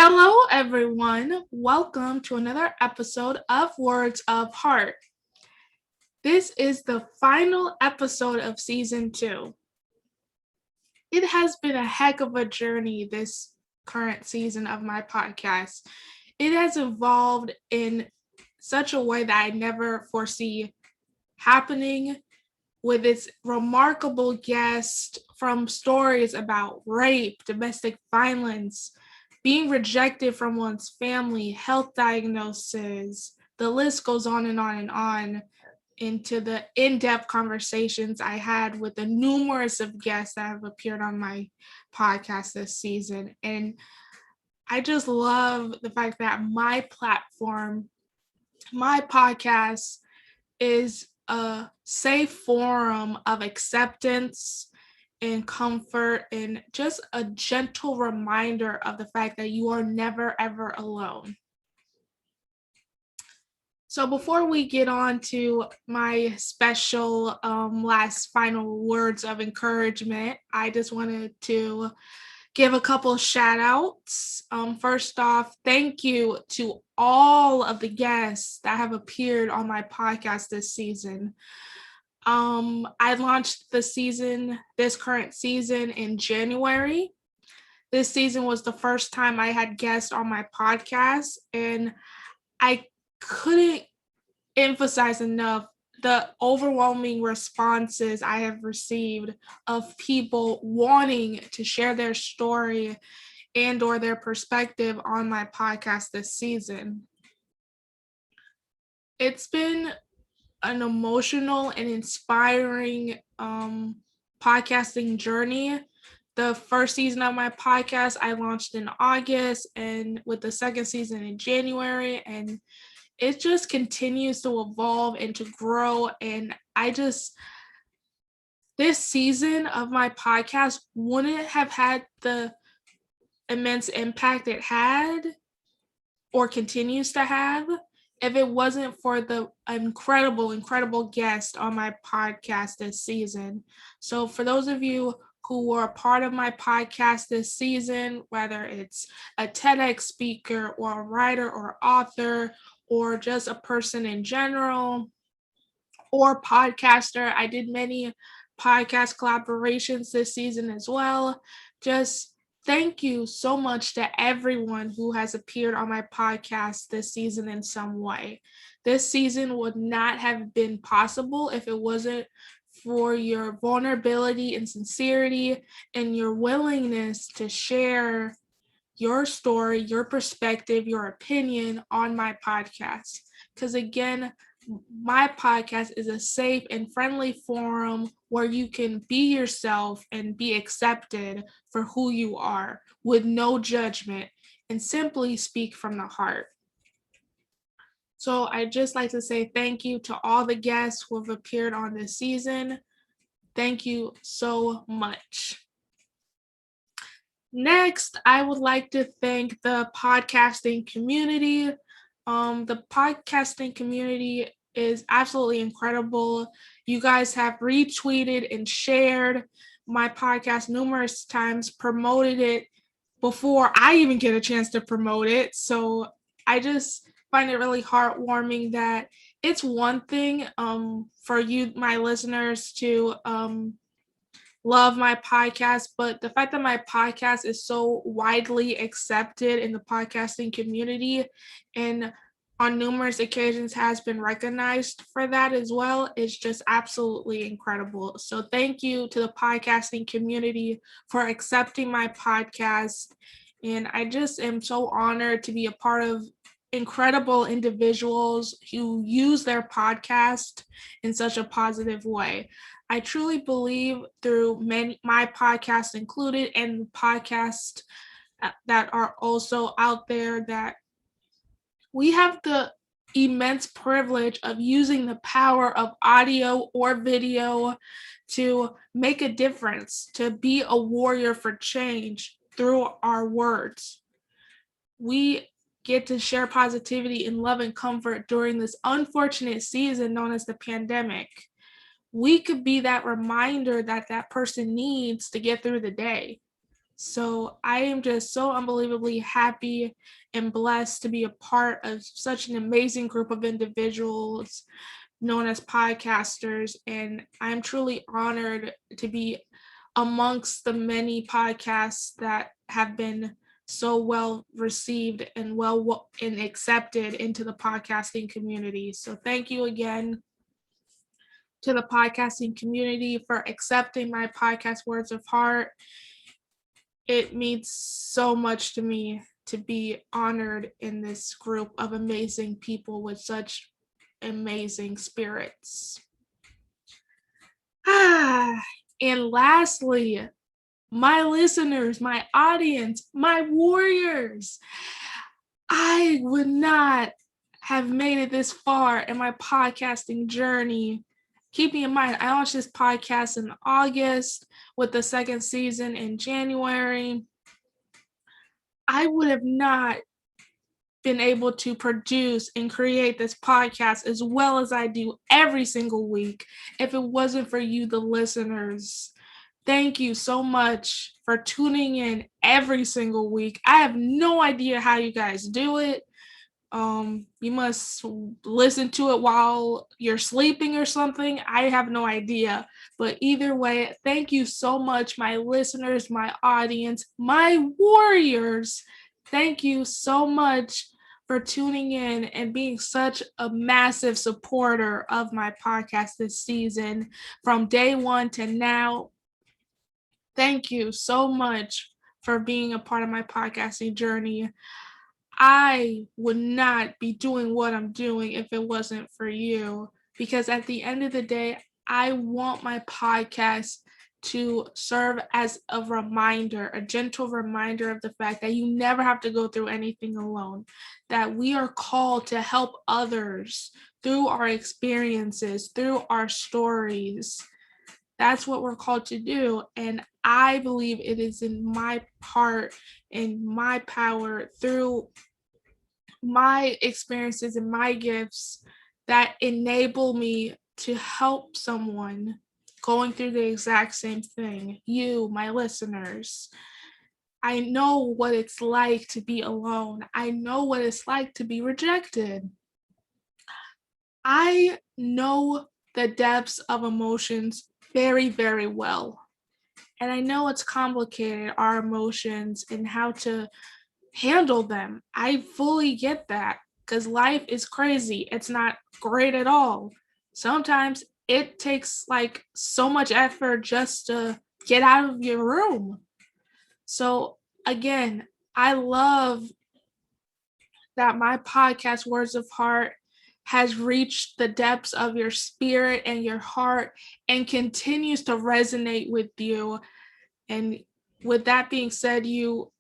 Hello, everyone. Welcome to another episode of Words of Heart. This is the final episode of season 2. It has been a heck of a journey this current season of my podcast. It has evolved in such a way that I never foresee happening, with its remarkable guest, from stories about rape, domestic violence, being rejected from one's family, health diagnoses. The list goes on and on and on, into the in-depth conversations I had with the numerous of guests that have appeared on my podcast this season. And I just love the fact that my platform, my podcast, is a safe forum of acceptance and comfort, and just a gentle reminder of the fact that you are never, ever alone. So before we get on to my special last final words of encouragement, I just wanted to give a couple shout outs. First off, thank you to all of the guests that have appeared on my podcast this season. I launched this current season in January. This season was the first time I had guests on my podcast, and I couldn't emphasize enough the overwhelming responses I have received of people wanting to share their story and or their perspective on my podcast this season. It's been an emotional and inspiring podcasting journey. The first season of my podcast I launched in August, and with the second season in January, and it just continues to evolve and to grow. And this season of my podcast wouldn't have had the immense impact it had or continues to have if it wasn't for the incredible guest on my podcast this season. So for those of you who were a part of my podcast this season, whether it's a TEDx speaker or a writer or author, or just a person in general, or podcaster. I did many podcast collaborations this season as well. Just thank you so much to everyone who has appeared on my podcast this season in some way. This season would not have been possible if it wasn't for your vulnerability and sincerity and your willingness to share your story, your perspective, your opinion on my podcast. Because again, my podcast is a safe and friendly forum where you can be yourself and be accepted for who you are with no judgment and simply speak from the heart. So I'd just like to say thank you to all the guests who have appeared on this season. Thank you so much. Next, I would like to thank the podcasting community. The podcasting community is absolutely incredible. You guys have retweeted and shared my podcast numerous times, promoted it before I even get a chance to promote it. So I just find it really heartwarming that it's one thing for you, my listeners, to love my podcast, but the fact that my podcast is so widely accepted in the podcasting community and on numerous occasions has been recognized for that as well is just absolutely incredible. So thank you to the podcasting community for accepting my podcast. And I just am so honored to be a part of incredible individuals who use their podcast in such a positive way. I truly believe through my podcast included and podcasts that are also out there that we have the immense privilege of using the power of audio or video to make a difference, to be a warrior for change through our words. We get to share positivity and love and comfort during this unfortunate season known as the pandemic. We could be that reminder that that person needs to get through the day. So I am just so unbelievably happy and blessed to be a part of such an amazing group of individuals known as podcasters. And I'm truly honored to be amongst the many podcasts that have been so well received and well and accepted into the podcasting community. So thank you again to the podcasting community for accepting my podcast Words of Heart. It means so much to me to be honored in this group of amazing people with such amazing spirits. And lastly, my listeners, my audience, my warriors, I would not have made it this far in my podcasting journey. Keeping in mind, I launched this podcast in August with the second season in January. I would have not been able to produce and create this podcast as well as I do every single week if it wasn't for you, the listeners. Thank you so much for tuning in every single week. I have no idea how you guys do it. You must listen to it while you're sleeping or something. I have no idea. But either way, thank you so much, my listeners, my audience, my warriors. Thank you so much for tuning in and being such a massive supporter of my podcast this season from day one to now. Thank you so much for being a part of my podcasting journey. I would not be doing what I'm doing if it wasn't for you, because at the end of the day, I want my podcast to serve as a reminder, a gentle reminder of the fact that you never have to go through anything alone, that we are called to help others through our experiences, through our stories. That's what we're called to do. And I believe it is in my part, in my power, through my experiences and my gifts that enable me to help someone going through the exact same thing. You, my listeners. I know what it's like to be alone. I know what it's like to be rejected. I know the depths of emotions very, very well. And I know it's complicated, our emotions and how to handle them. I fully get that because life is crazy. It's not great at all. Sometimes it takes like so much effort just to get out of your room. So again, I love that my podcast, Words of Heart, has reached the depths of your spirit and your heart and continues to resonate with you. And with that being said, you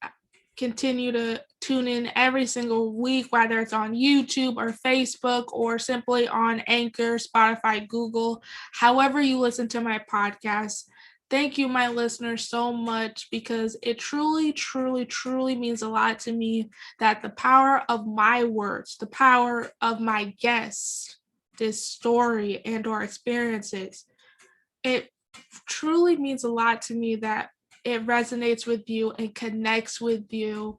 continue to tune in every single week, whether it's on YouTube or Facebook or simply on Anchor, Spotify, Google, however you listen to my podcast. Thank you, my listeners, so much because it truly, truly, truly means a lot to me that the power of my words, the power of my guests, this story and or experiences, it truly means a lot to me that it resonates with you and connects with you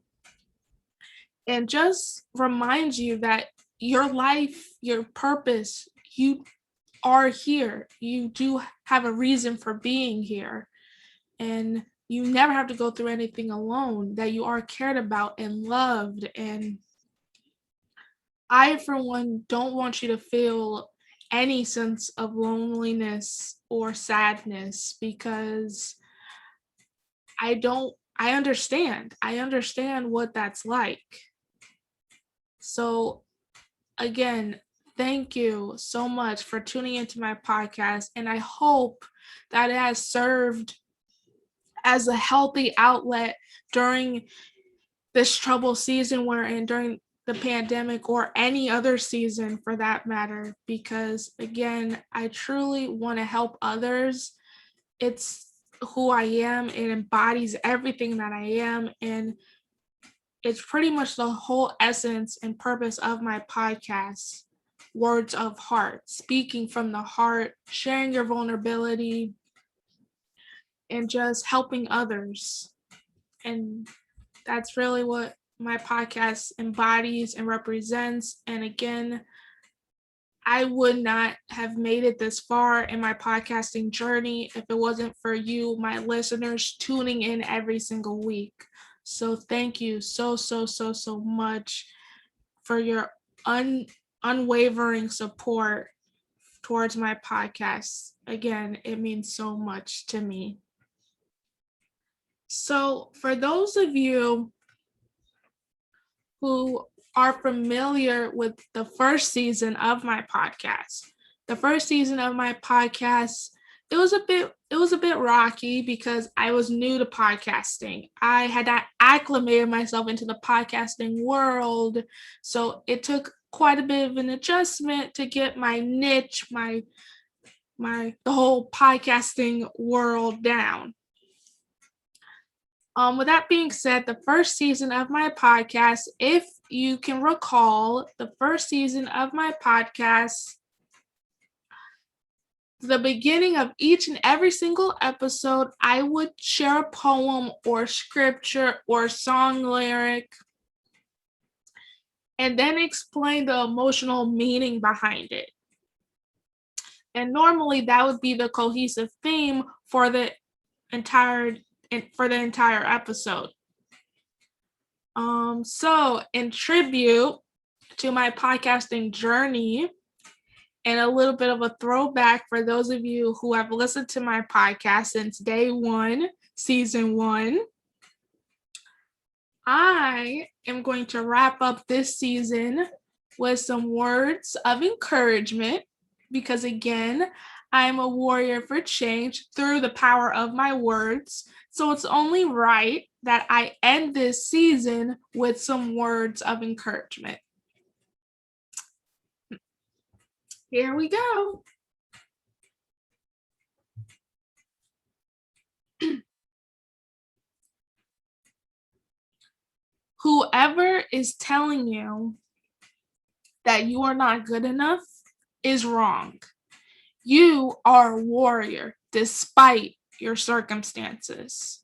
and just reminds you that your life, your purpose, you are here. You do have a reason for being here. And you never have to go through anything alone, that you are cared about and loved. And I, for one, don't want you to feel any sense of loneliness or sadness because I understand. I understand what that's like. So again, thank you so much for tuning into my podcast. And I hope that it has served as a healthy outlet during this troubled season we're in, during the pandemic or any other season for that matter, because again, I truly want to help others. It's who I am. It embodies everything that I am. And it's pretty much the whole essence and purpose of my podcast, Words of Heart, speaking from the heart, sharing your vulnerability, and just helping others. And that's really what my podcast embodies and represents. And again, I would not have made it this far in my podcasting journey if it wasn't for you, my listeners, tuning in every single week. So thank you so much for your unwavering support towards my podcast. Again, it means so much to me. So for those of you who are familiar with the first season of my podcast, it was a bit rocky because I was new to podcasting. I had not acclimated myself into the podcasting world, so it took quite a bit of an adjustment to get my niche, the whole podcasting world down. With that being said, the first season of my podcast, if you can recall, the first season of my podcast, the beginning of each and every single episode, I would share a poem or scripture or song lyric and then explain the emotional meaning behind it. And normally that would be the cohesive theme for the entire episode. So in tribute to my podcasting journey and a little bit of a throwback for those of you who have listened to my podcast since day one, season 1, I am going to wrap up this season with some words of encouragement because, again, I'm a warrior for change through the power of my words. So it's only right that I end this season with some words of encouragement. Here we go. Whoever is telling you that you are not good enough is wrong. You are a warrior despite your circumstances.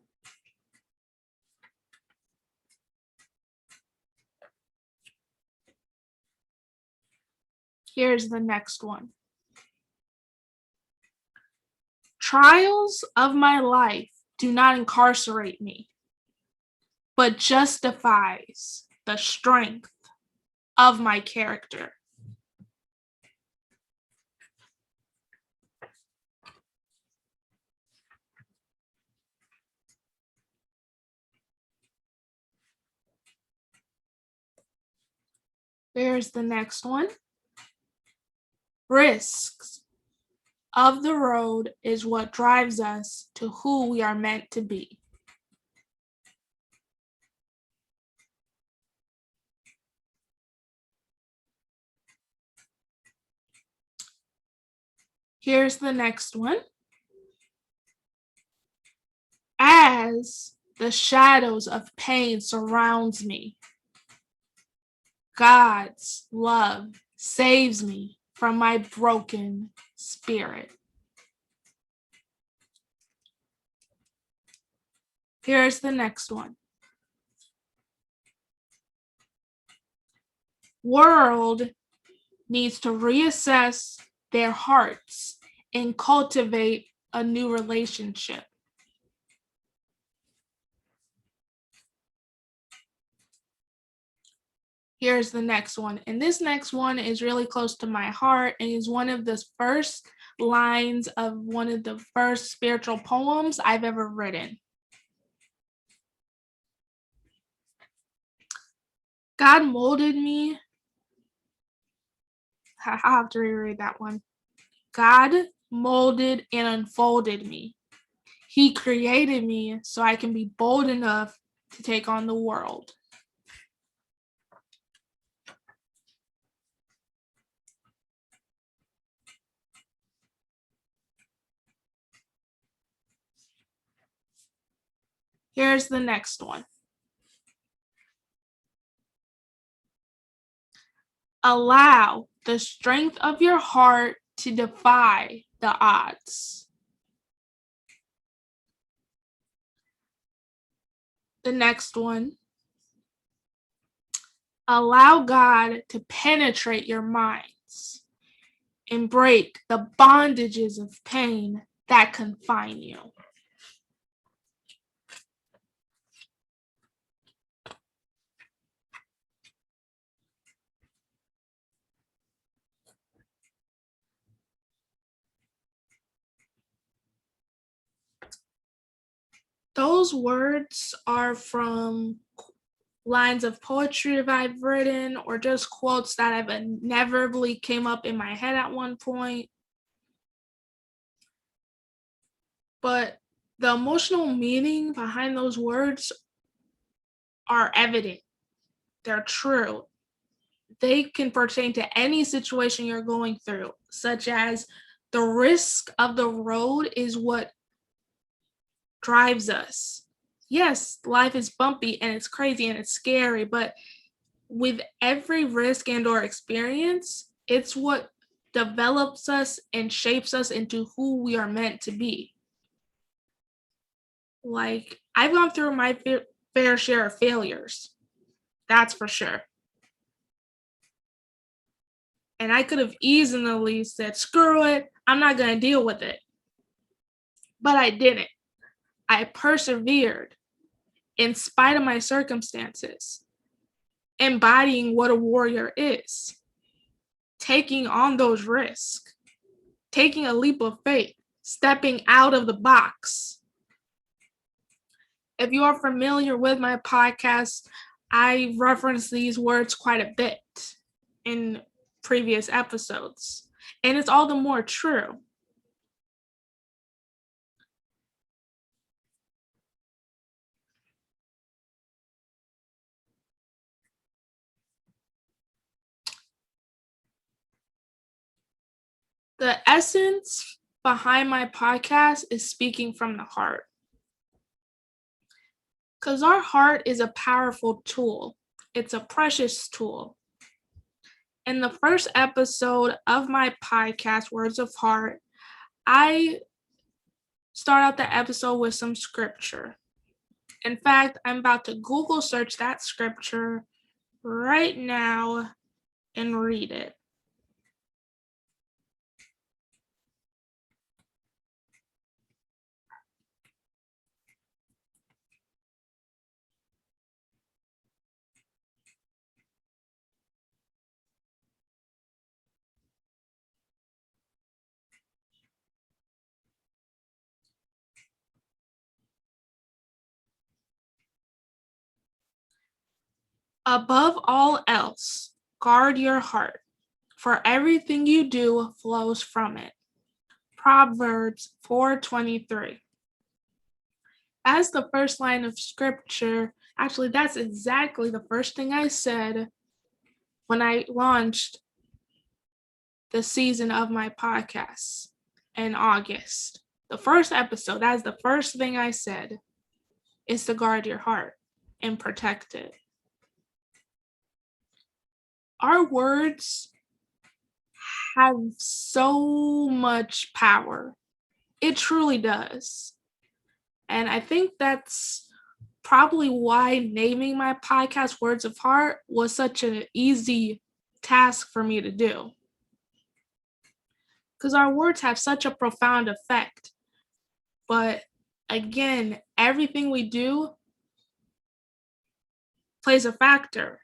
Here's the next one. Trials of my life do not incarcerate me, but justifies the strength of my character. Here's the next one. Risks of the road is what drives us to who we are meant to be. Here's the next one. As the shadows of pain surrounds me, God's love saves me from my broken spirit. Here's the next one. World needs to reassess their hearts and cultivate a new relationship. Here's the next one. And this next one is really close to my heart and is one of the first lines of one of the first spiritual poems I've ever written. God molded me. I'll have to reread that one. God molded and unfolded me. He created me so I can be bold enough to take on the world. Here's the next one. Allow the strength of your heart to defy the odds. The next one. Allow God to penetrate your minds and break the bondages of pain that confine you. Those words are from lines of poetry that I've written or just quotes that have inevitably came up in my head at one point. But the emotional meaning behind those words are evident. They're true. They can pertain to any situation you're going through, such as the risk of the road is what drives us. Yes, life is bumpy and it's crazy and it's scary, but with every risk and or experience, it's what develops us and shapes us into who we are meant to be. Like, I've gone through my fair share of failures. That's for sure. And I could have easily said, screw it, I'm not going to deal with it. But I didn't. I persevered in spite of my circumstances, embodying what a warrior is, taking on those risks, taking a leap of faith, stepping out of the box. If you are familiar with my podcast, I reference these words quite a bit in previous episodes, and it's all the more true. The essence behind my podcast is speaking from the heart. Because our heart is a powerful tool. It's a precious tool. In the first episode of my podcast, Words of Heart, I start out the episode with some scripture. In fact, I'm about to Google search that scripture right now and read it. Above all else, guard your heart, for everything you do flows from it. Proverbs 4:23. As the first line of scripture, actually, that's exactly the first thing I said when I launched the season of my podcast in August. The first episode, that's the first thing I said, is to guard your heart and protect it. Our words have so much power. It truly does. And I think that's probably why naming my podcast Words of Heart was such an easy task for me to do. Because our words have such a profound effect. But again, everything we do plays a factor.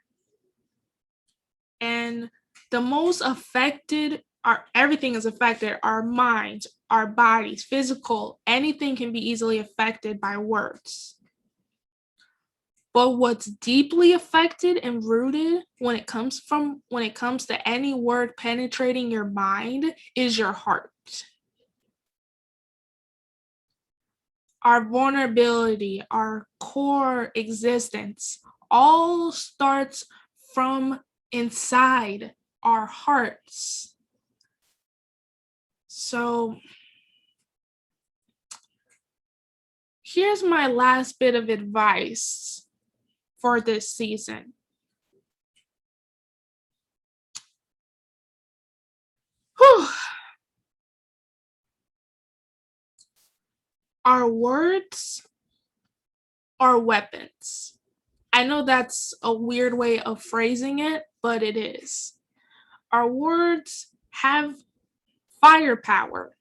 And the most affected everything is affected, our minds, our bodies, physical, anything can be easily affected by words. But what's deeply affected and rooted when it comes to any word penetrating your mind is your heart. Our vulnerability, our core existence, all starts from inside our hearts. So here's my last bit of advice for this season. Whew. Our words are weapons. I know that's a weird way of phrasing it, but it is. Our words have firepower.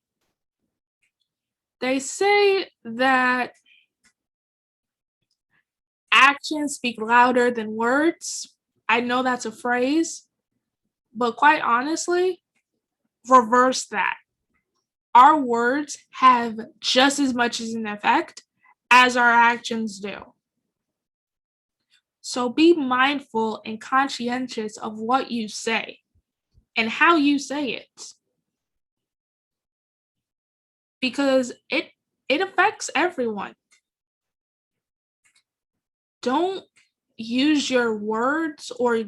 They say that actions speak louder than words. I know that's a phrase, but quite honestly, reverse that. Our words have just as much as an effect as our actions do. So be mindful and conscientious of what you say and how you say it, because it affects everyone. Don't use your words or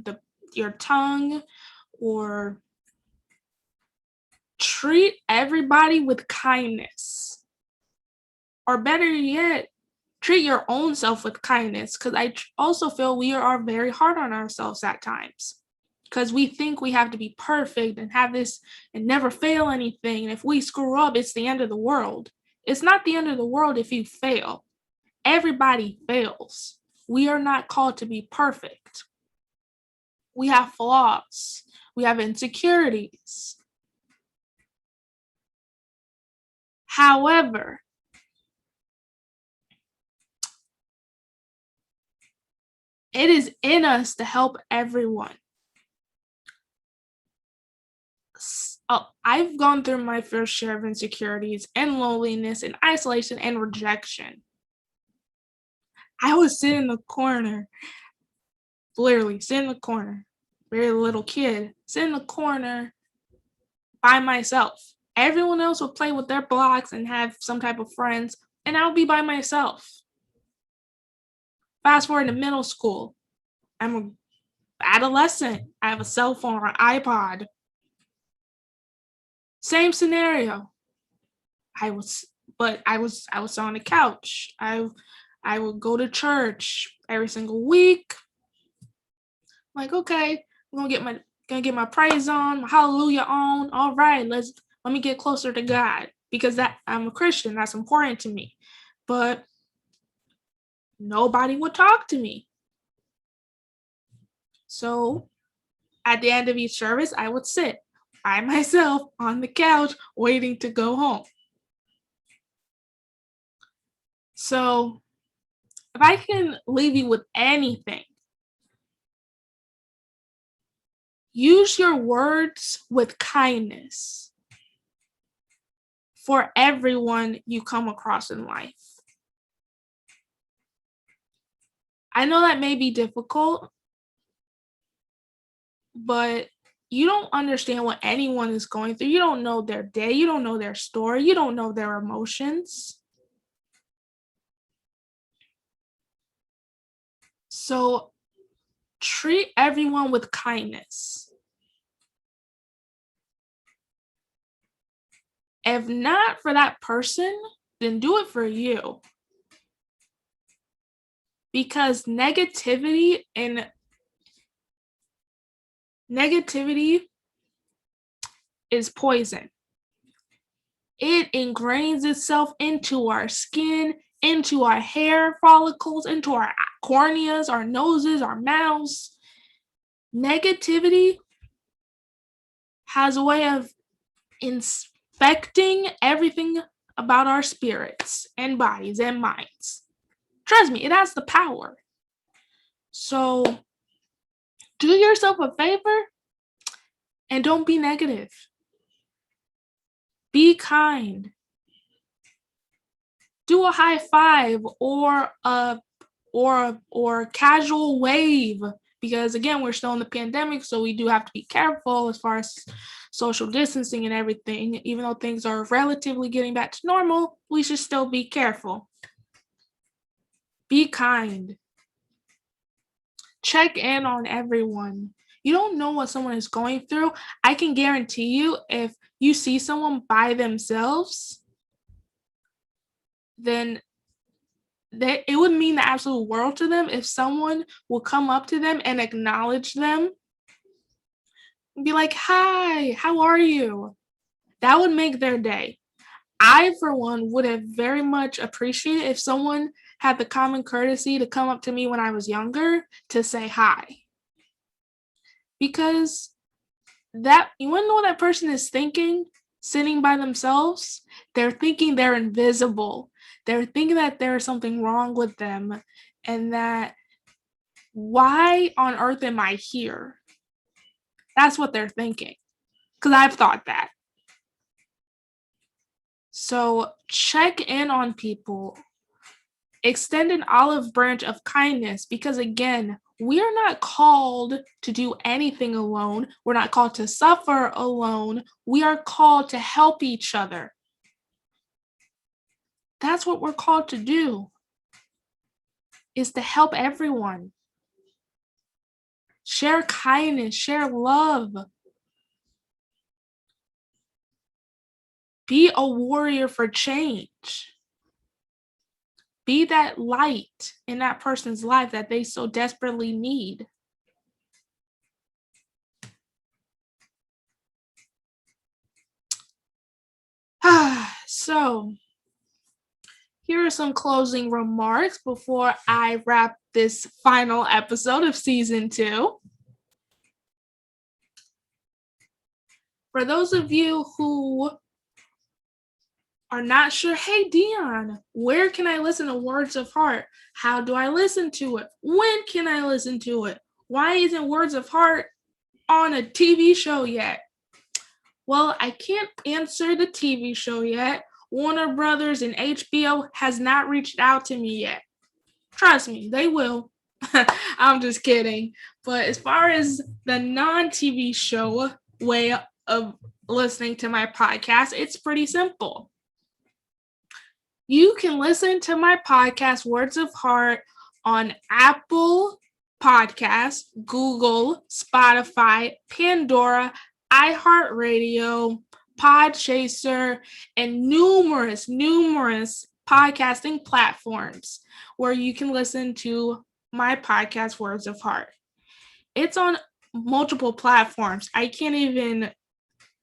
your tongue, or treat everybody with kindness. Or better yet, treat your own self with kindness, because I also feel we are very hard on ourselves at times, because we think we have to be perfect and have this and never fail anything. And if we screw up, it's the end of the world. It's not the end of the world if you fail. Everybody fails. We are not called to be perfect. We have flaws. We have insecurities. However, it is in us to help everyone. I've gone through my fair share of insecurities and loneliness and isolation and rejection. I would sit in the corner, literally sit in the corner, very little kid, sit in the corner by myself. Everyone else would play with their blocks and have some type of friends, and I would be by myself. Fast forward to middle school. I'm an adolescent. I have a cell phone or an iPod. Same scenario. I was on the couch. I would go to church every single week. Like, okay, I'm gonna get my praise on, my hallelujah on. All right, let me get closer to God, because that I'm a Christian. That's important to me. But nobody would talk to me. So at the end of each service, I would sit by myself on the couch waiting to go home. So if I can leave you with anything, use your words with kindness for everyone you come across in life. I know that may be difficult, but you don't understand what anyone is going through. You don't know their day. You don't know their story. You don't know their emotions. So treat everyone with kindness. If not for that person, then do it for you. Because negativity is poison. It ingrains itself into our skin, into our hair follicles, into our corneas, our noses, our mouths. Negativity has a way of infecting everything about our spirits and bodies and minds. Trust me, it has the power. So do yourself a favor and don't be negative. Be kind. Do a high five or a casual wave, because again, we're still in the pandemic, so we do have to be careful as far as social distancing and everything. Even though things are relatively getting back to normal, we should still be careful. Be kind. Check in on everyone. You don't know what someone is going through. I can guarantee you, if you see someone by themselves, then it would mean the absolute world to them if someone will come up to them and acknowledge them and be like, "Hi, how are you?" That would make their day. I, for one, would have very much appreciated if someone had the common courtesy to come up to me when I was younger to say hi. Because that, you want to know what that person is thinking sitting by themselves? They're thinking they're invisible. They're thinking that there's something wrong with them and that why on earth am I here? That's what they're thinking. Because I've thought that. So check in on people. Extend an olive branch of kindness because, again, we are not called to do anything alone. We're not called to suffer alone. We are called to help each other. That's what we're called to do, is to help everyone. Share kindness, share love. Be a warrior for change. Be that light in that person's life that they so desperately need. So, here are some closing remarks before I wrap this final episode of season 2. For those of you who are not sure, hey, Dion, where can I listen to Words of Heart? How do I listen to it? When can I listen to it? Why isn't Words of Heart on a TV show yet? Well, I can't answer the TV show yet. Warner Brothers and HBO has not reached out to me yet. Trust me, they will. I'm just kidding. But as far as the non-TV show way of listening to my podcast, it's pretty simple. You can listen to my podcast, Words of Heart, on Apple Podcasts, Google, Spotify, Pandora, iHeartRadio, Podchaser, and numerous podcasting platforms where you can listen to my podcast, Words of Heart. It's on multiple platforms. It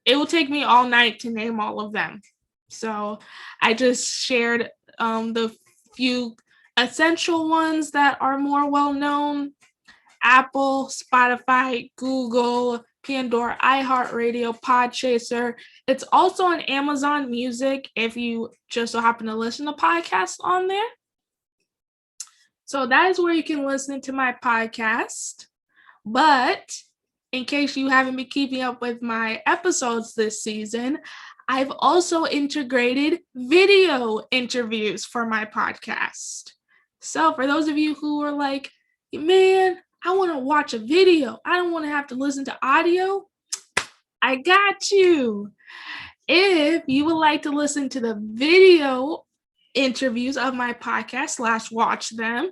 will take me all night to name all of them. So I just shared the few essential ones that are more well-known: Apple, Spotify, Google, Pandora, iHeartRadio, Podchaser. It's also on Amazon Music if you just so happen to listen to podcasts on there. So that is where you can listen to my podcast. But in case you haven't been keeping up with my episodes this season, I've also integrated video interviews for my podcast. So for those of you who are like, man, I want to watch a video, I don't want to have to listen to audio, I got you. If you would like to listen to the video interviews of my podcast / watch them,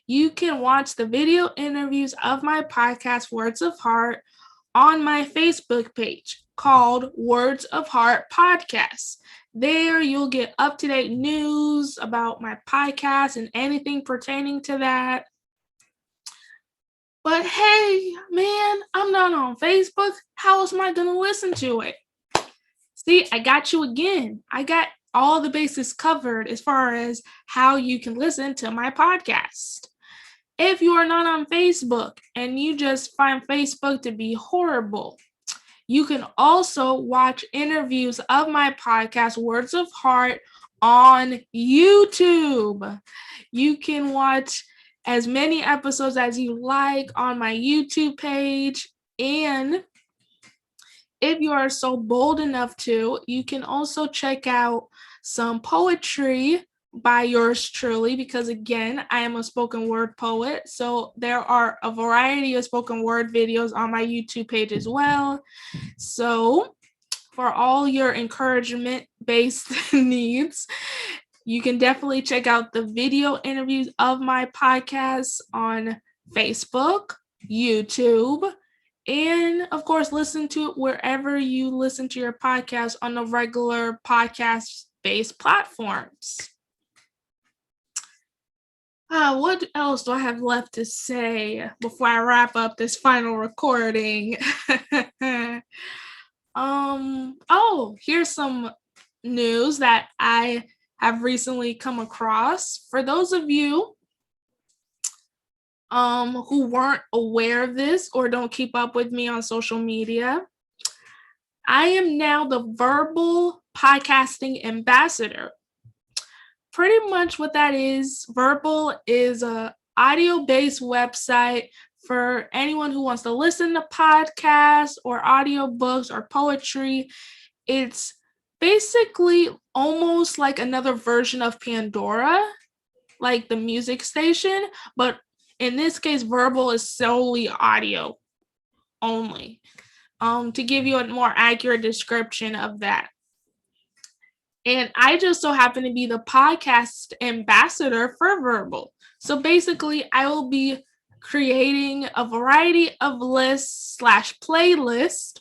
you can watch the video interviews of my podcast, Words of Heart, on my Facebook page called Words of Heart Podcast. There you'll get up-to-date news about my podcast and anything pertaining to that. But hey, man, I'm not on Facebook. How else am I going to listen to it? See, I got you again. I got all the bases covered as far as how you can listen to my podcast. If you are not on Facebook and you just find Facebook to be horrible, you can also watch interviews of my podcast, Words of Heart, on YouTube. You can watch as many episodes as you like on my YouTube page. And if you are so bold enough to, you can also check out some poetry by yours truly, because again, I am a spoken word poet. So there are a variety of spoken word videos on my YouTube page as well. So for all your encouragement-based needs, you can definitely check out the video interviews of my podcast on Facebook, YouTube, and of course, listen to it wherever you listen to your podcast on the regular podcast-based platforms. What else do I have left to say before I wrap up this final recording? Here's some news that I have recently come across. For those of you who weren't aware of this or don't keep up with me on social media, I am now the Verbal Podcasting Ambassador. Pretty much what that is, Verbal is a audio-based website for anyone who wants to listen to podcasts or audiobooks or poetry. It's basically almost like another version of Pandora, like the music station, but in this case, Verbal is solely audio only. To give you a more accurate description of that. And I just so happen to be the podcast ambassador for Verbal. So basically, I will be creating a variety of lists / playlist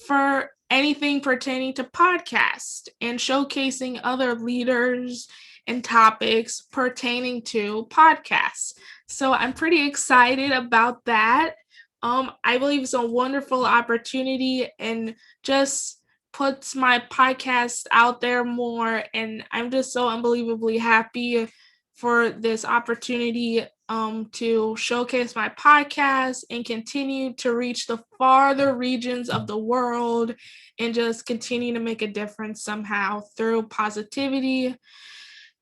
for anything pertaining to podcast and showcasing other leaders and topics pertaining to podcasts. So I'm pretty excited about that. I believe it's a wonderful opportunity and just puts my podcast out there more. And I'm just so unbelievably happy for this opportunity to showcase my podcast and continue to reach the farther regions of the world and just continue to make a difference somehow through positivity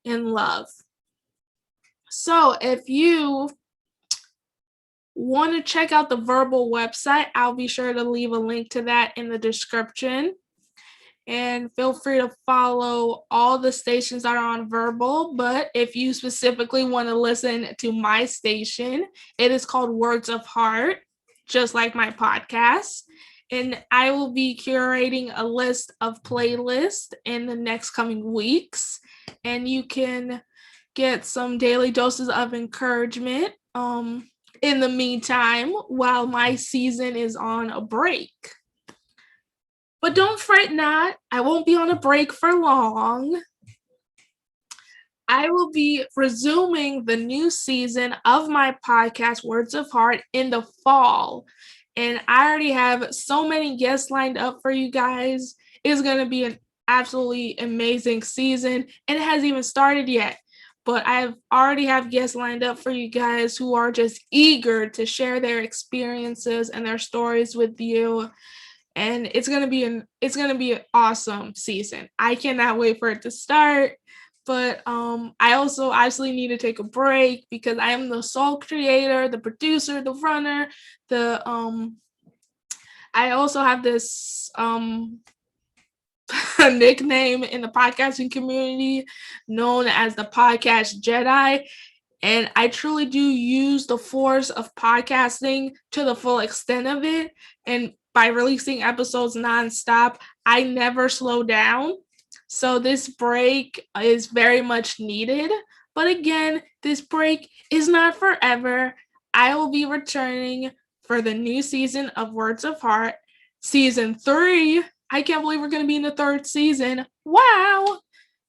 and love. So if you want to check out the Verbal website, I'll be sure to leave a link to that in the description. And feel free to follow all the stations that are on Verbal. But if you specifically want to listen to my station, it is called Words of Heart, just like my podcast. And I will be curating a list of playlists in the next coming weeks. And you can get some daily doses of encouragement in the meantime while my season is on a break. But don't fret not, I won't be on a break for long. I will be resuming the new season of my podcast, Words of Heart, in the fall. And I already have so many guests lined up for you guys. It's going to be an absolutely amazing season. And it hasn't even started yet. But I already have guests lined up for you guys who are just eager to share their experiences and their stories with you. And it's gonna be an awesome season. I cannot wait for it to start. But I also obviously need to take a break because I am the sole creator, the producer, the runner. I also have this nickname in the podcasting community known as the Podcast Jedi. And I truly do use the force of podcasting to the full extent of it. And by releasing episodes nonstop, I never slow down. So this break is very much needed. But again, this break is not forever. I will be returning for the new season of Words of Heart, season 3. I can't believe we're going to be in the 3rd season. Wow.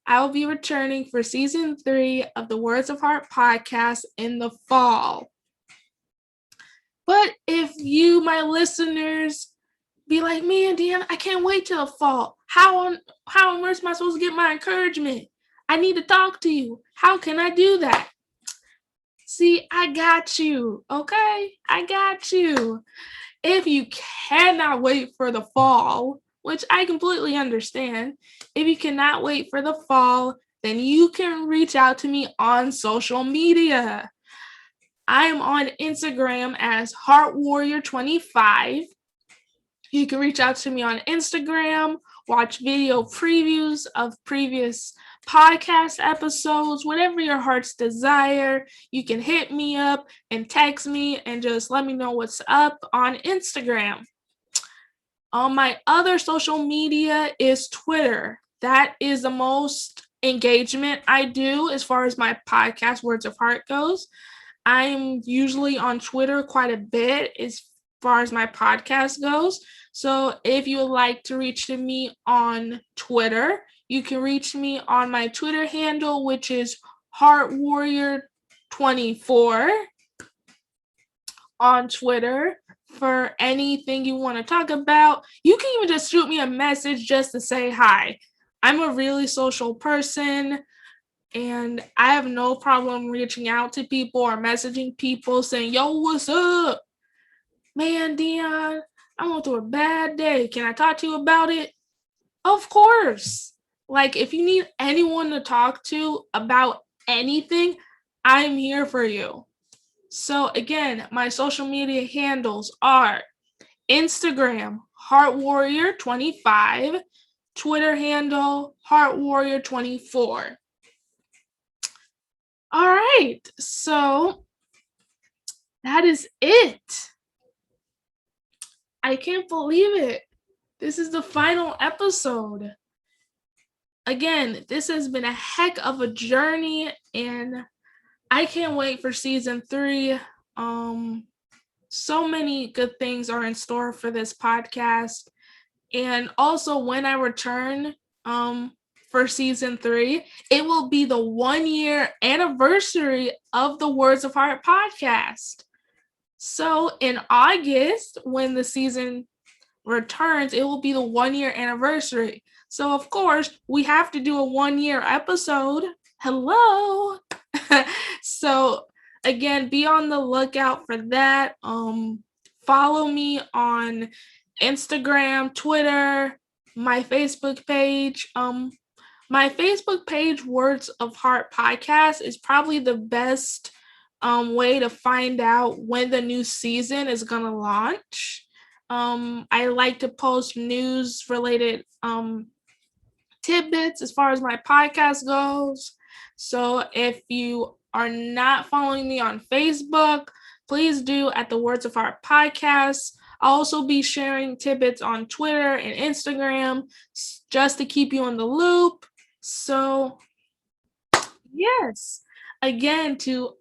I will be returning for season 3 of the Words of Heart podcast in the fall. But if you, my listeners, be like, man, Dan, I can't wait till the fall. How on earth am I supposed to get my encouragement? I need to talk to you. How can I do that? See, I got you, okay? I got you. If you cannot wait for the fall, which I completely understand, if you cannot wait for the fall, then you can reach out to me on social media. I am on Instagram as HeartWarrior25. You can reach out to me on Instagram, watch video previews of previous podcast episodes, whatever your heart's desire. You can hit me up and text me and just let me know what's up on Instagram. On my other social media is Twitter. That is the most engagement I do as far as my podcast, Words of Heart, goes. I'm usually on Twitter quite a bit as far as my podcast goes. So if you would like to reach me on Twitter, you can reach me on my Twitter handle, which is HeartWarrior24 on Twitter. For anything you want to talk about, you can even just shoot me a message just to say hi. I'm a really social person. And I have no problem reaching out to people or messaging people saying, yo, what's up? Man, Dion, I went through a bad day. Can I talk to you about it? Of course. Like, if you need anyone to talk to about anything, I'm here for you. So, again, my social media handles are Instagram, HeartWarrior25, Twitter handle, HeartWarrior24. All right, so that is it. I can't believe it. This is the final episode. Again, this has been a heck of a journey, and I can't wait for season 3. So many good things are in store for this podcast. And also, when I return for season 3, it will be the 1-year anniversary of the Words of Heart podcast. So in August, when the season returns, it will be the 1-year anniversary. So of course, we have to do a 1-year episode. Hello. So again, be on the lookout for that. Follow me on Instagram, Twitter, my Facebook page. My Facebook page, Words of Heart Podcast, is probably the best way to find out when the new season is gonna launch. I like to post news related tidbits as far as my podcast goes. So if you are not following me on Facebook, please do at the Words of Heart Podcast. I'll also be sharing tidbits on Twitter and Instagram just to keep you in the loop. So, yes, again, to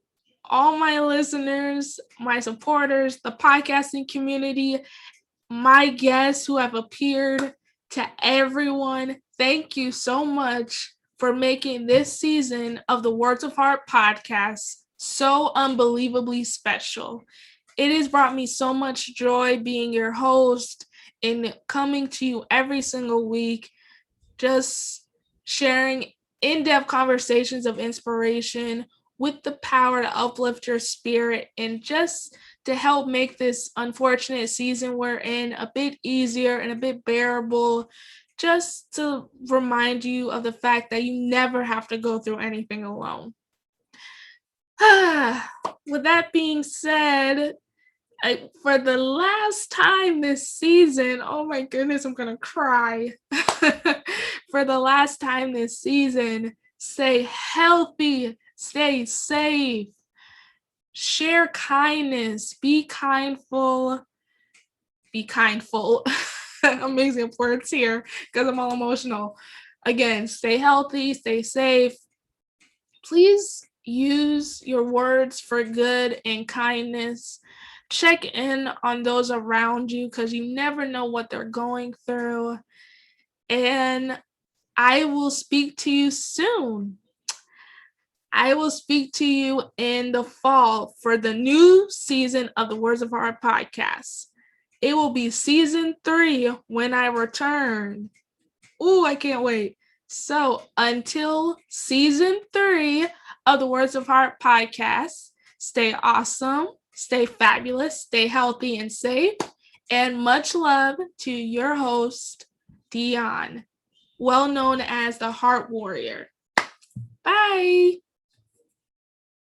all my listeners, my supporters, the podcasting community, my guests who have appeared, to everyone, thank you so much for making this season of the Words of Heart podcast so unbelievably special. It has brought me so much joy being your host and coming to you every single week, just sharing in-depth conversations of inspiration with the power to uplift your spirit and just to help make this unfortunate season we're in a bit easier and a bit bearable, just to remind you of the fact that you never have to go through anything alone. With that being said, for the last time this season, oh my goodness, I'm gonna cry. For the last time this season, stay healthy, stay safe, share kindness, be kindful. I'm mixing up words here because I'm all emotional. Again, stay healthy, stay safe. Please use your words for good and kindness. Check in on those around you because you never know what they're going through. And I will speak to you soon. I will speak to you in the fall for the new season of the Words of Heart podcast. It will be season 3 when I return. Ooh, I can't wait. So until season 3 of the Words of Heart podcast, stay awesome, stay fabulous, stay healthy and safe, and much love to your host, Dion, well known as the Heart Warrior. Bye.